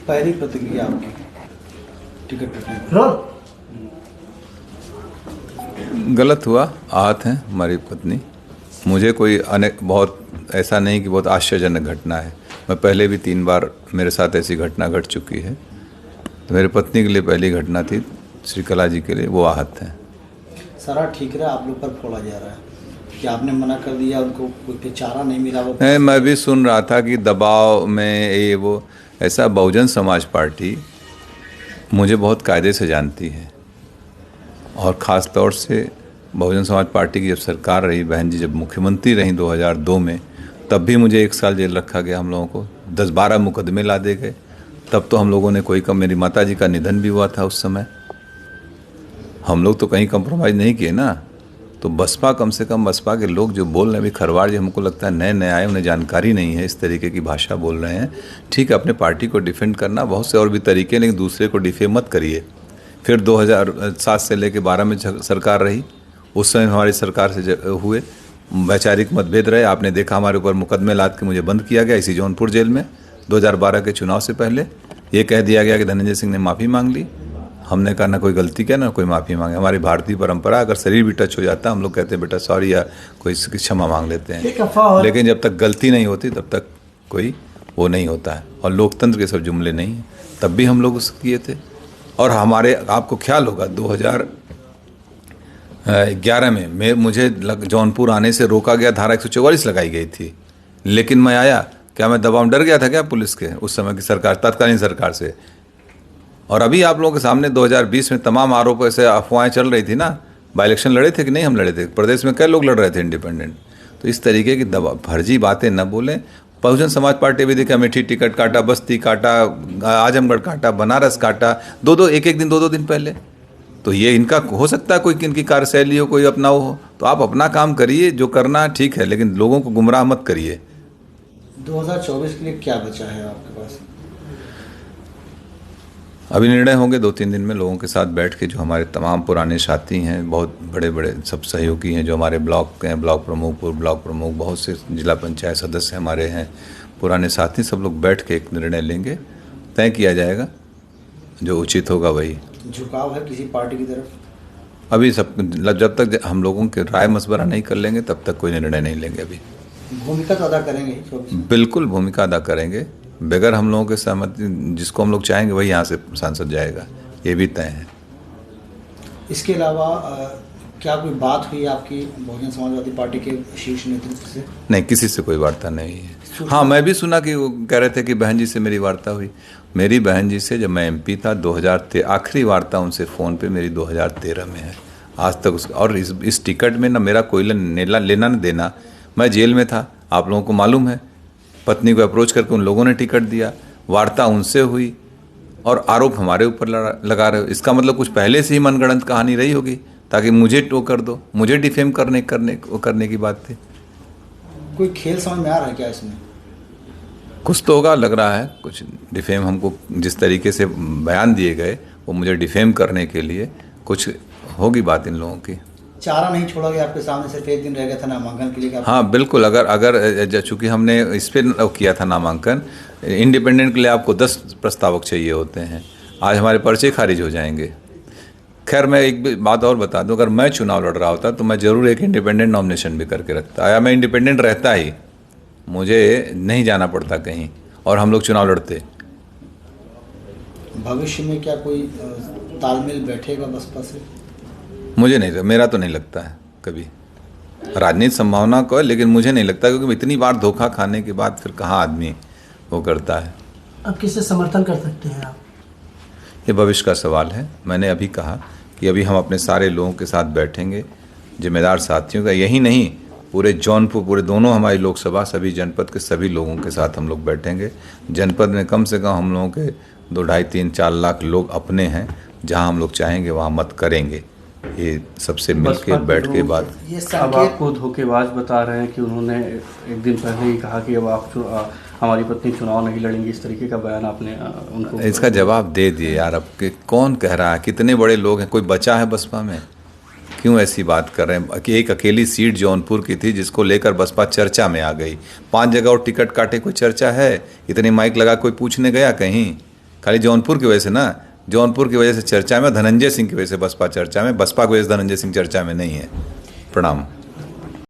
पहली प्रतिक्रिया आपकी टिकट कटने पर? गलत हुआ, आहत हैं हमारी पत्नी। मुझे कोई बहुत ऐसा नहीं कि बहुत आश्चर्यजनक घटना है। मैं पहले भी 3 बार मेरे साथ ऐसी घटना घट चुकी है। तो मेरी पत्नी के लिए पहली घटना थी, श्री कला जी के लिए वो आहत हैं। सारा ठीक रहा, आप लोग पर फोड़ा जा रहा है कि आपने मना कर दिया, उनको कोई चारा नहीं मिला? वो नहीं, मैं भी सुन रहा था कि दबाव में ये वो ऐसा। बहुजन समाज पार्टी मुझे बहुत कायदे से जानती है, और ख़ास तौर से बहुजन समाज पार्टी की जब सरकार रही, बहन जी जब मुख्यमंत्री रहीं 2002 में, तब भी मुझे 1 साल जेल रखा गया। हम लोगों को 10-12 मुकदमे ला दे गए। तब तो हम लोगों ने कोई कम, मेरी माता जी का निधन भी हुआ था उस समय। हम लोग तो कहीं कंप्रोमाइज़ नहीं किए ना। तो बसपा, कम से कम बसपा के लोग जो बोल रहे हैं, अभी खरवाड़ जी हमको लगता है नए नए आए, उन्हें जानकारी नहीं है, इस तरीके की भाषा बोल रहे हैं। ठीक है, अपने पार्टी को डिफेंड करना बहुत से और भी तरीके, लेकिन दूसरे को डिफेम मत करिए। फिर 2007 से लेकर 12 में सरकार रही, उस समय हमारी सरकार से हुए वैचारिक मतभेद रहे। आपने देखा हमारे ऊपर मुकदमे लाद के मुझे बंद किया गया इसी जौनपुर जेल में। 2012 के चुनाव से पहले ये कह दिया गया कि धनंजय सिंह ने माफ़ी मांग ली। हमने कहा ना कोई गलती किया ना कोई माफ़ी मांगे। हमारी भारतीय परंपरा, अगर शरीर भी टच हो जाता है हम लोग कहते हैं बेटा सॉरी, या कोई क्षमा मांग लेते हैं। लेकिन जब तक गलती नहीं होती तब तक कोई वो नहीं होता है। और लोकतंत्र के सब जुमले नहीं हैं। तब भी हम लोग उसको किए थे। और हमारे, आपको ख्याल होगा 2011 में मुझे जौनपुर आने से रोका गया, धारा 144 लगाई गई थी। लेकिन मैं आया, क्या मैं दबाव डर गया था क्या पुलिस के उस समय की सरकार, तत्कालीन सरकार से? और अभी आप लोगों के सामने 2020 में तमाम आरोपों से अफवाहें चल रही थी ना। बाई इलेक्शन लड़े थे कि नहीं? हम लड़े थे। प्रदेश में कई लोग लड़ रहे थे इंडिपेंडेंट। तो इस तरीके की फर्जी बातें न बोलें। बहुजन समाज पार्टी भी देखा, अमेठी टिकट काटा, बस्ती काटा, आजमगढ़ काटा, बनारस काटा, एक एक दिन 2-2 दिन पहले। तो ये इनका हो सकता है कोई इनकी कार्यशैली हो, कोई अपना हो। तो आप अपना काम करिए, जो करना ठीक है, लेकिन लोगों को गुमराह मत करिए। 2024 के लिए क्या बचा है आपके पास? अभी निर्णय होंगे 2-3 दिन में लोगों के साथ बैठ के। जो हमारे तमाम पुराने साथी हैं, बहुत बड़े बड़े सब सहयोगी हैं, जो हमारे ब्लॉक के हैं, ब्लॉक प्रमुख, पूर्व ब्लॉक प्रमुख, बहुत से जिला पंचायत सदस्य हमारे हैं, पुराने साथी, सब लोग बैठ के एक निर्णय लेंगे। तय किया जाएगा, जो उचित होगा वही। झुकाव है किसी पार्टी की तरफ? अभी सब, जब तक हम लोगों के राय मशवरा नहीं कर लेंगे तब तक कोई निर्णय नहीं लेंगे। अभी भूमिका तो अदा करेंगे? बिल्कुल भूमिका अदा करेंगे। बगैर हम लोगों के सहमति, जिसको हम लोग चाहेंगे वही यहाँ से सांसद जाएगा, ये भी तय है। इसके अलावा क्या कोई बात हुई आपकी बहुजन समाजवादी पार्टी के शीर्ष नेतृत्व से? नहीं, किसी से कोई वार्ता नहीं है। हाँ, मैं भी सुना कि वो कह रहे थे कि बहन जी से मेरी वार्ता हुई। मेरी बहन जी से जब मैं MP था 2013, आखिरी वार्ता उनसे फ़ोन पे मेरी 2013 में है। आज तक और इस टिकट में ना मेरा कोई लेना न देना। मैं जेल में था, आप लोगों को मालूम है। पत्नी को अप्रोच करके उन लोगों ने टिकट दिया, वार्ता उनसे हुई, और आरोप हमारे ऊपर लगा रहे हो। इसका मतलब कुछ पहले से ही मनगढ़ंत कहानी रही होगी, ताकि मुझे टो कर दो, मुझे डिफेम करने की बात थी। कोई खेल समझ में आ रहा है क्या इसमें? कुछ तो होगा, लग रहा है कुछ डिफेम। हमको जिस तरीके से बयान दिए गए वो मुझे डिफेम करने के लिए कुछ होगी बात इन लोगों की। चारा नहीं छोड़ा गया आपके सामने, सिर्फ 1 दिन रह गया था नामांकन के लिए? हाँ बिल्कुल। अगर चूँकि हमने इस पर किया था नामांकन, इंडिपेंडेंट के लिए आपको 10 प्रस्तावक चाहिए होते हैं। आज हमारे पर्चे खारिज हो जाएंगे। खैर, मैं एक बात और बता दूं, अगर मैं चुनाव लड़ रहा होता तो मैं ज़रूर एक इंडिपेंडेंट नॉमिनेशन भी करके रखता, या मैं इंडिपेंडेंट रहता ही, मुझे नहीं जाना पड़ता कहीं, और हम लोग चुनाव लड़ते। भविष्य में क्या कोई तालमेल बैठेगा बसपा से? मुझे नहीं, मेरा तो नहीं लगता है कभी। राजनीतिक संभावना को है, लेकिन मुझे नहीं लगता, क्योंकि इतनी बार धोखा खाने के बाद फिर कहाँ आदमी वो करता है। अब किससे समर्थन कर सकते हैं आप? ये भविष्य का सवाल है। मैंने अभी कहा कि अभी हम अपने सारे लोगों के साथ बैठेंगे, जिम्मेदार साथियों का, यही नहीं पूरे जौनपुर, पूरे दोनों हमारी लोकसभा, सभी जनपद के सभी लोगों के साथ हम लोग बैठेंगे। जनपद में कम से कम हम लोगों के 2, 2.5, 3, 4 लाख लोग अपने हैं। जहां हम लोग चाहेंगे वहां मत करेंगे। ये सबसे मिलकर बैठ के बात। अब आपको धोखेबाज बता रहे हैं कि उन्होंने एक दिन पहले ही कहा कि अब आप हमारी पत्नी चुनाव नहीं लड़ेंगी, इस तरीके का बयान आपने उनको? इसका जवाब दे दिए यार। अब के कौन कह रहा है? कितने बड़े लोग हैं, कोई बचा है बसपा में? क्यों ऐसी बात कर रहे हैं? कि एक अकेली सीट जौनपुर की थी जिसको लेकर बसपा चर्चा में आ गई। 5 जगह और टिकट काटे, कोई चर्चा है? इतने माइक लगा कोई पूछने गया कहीं? खाली जौनपुर की वजह से ना, जौनपुर की वजह से चर्चा में, धनंजय सिंह की वजह से बसपा चर्चा में, बसपा की वजह से धनंजय सिंह चर्चा में नहीं है। प्रणाम।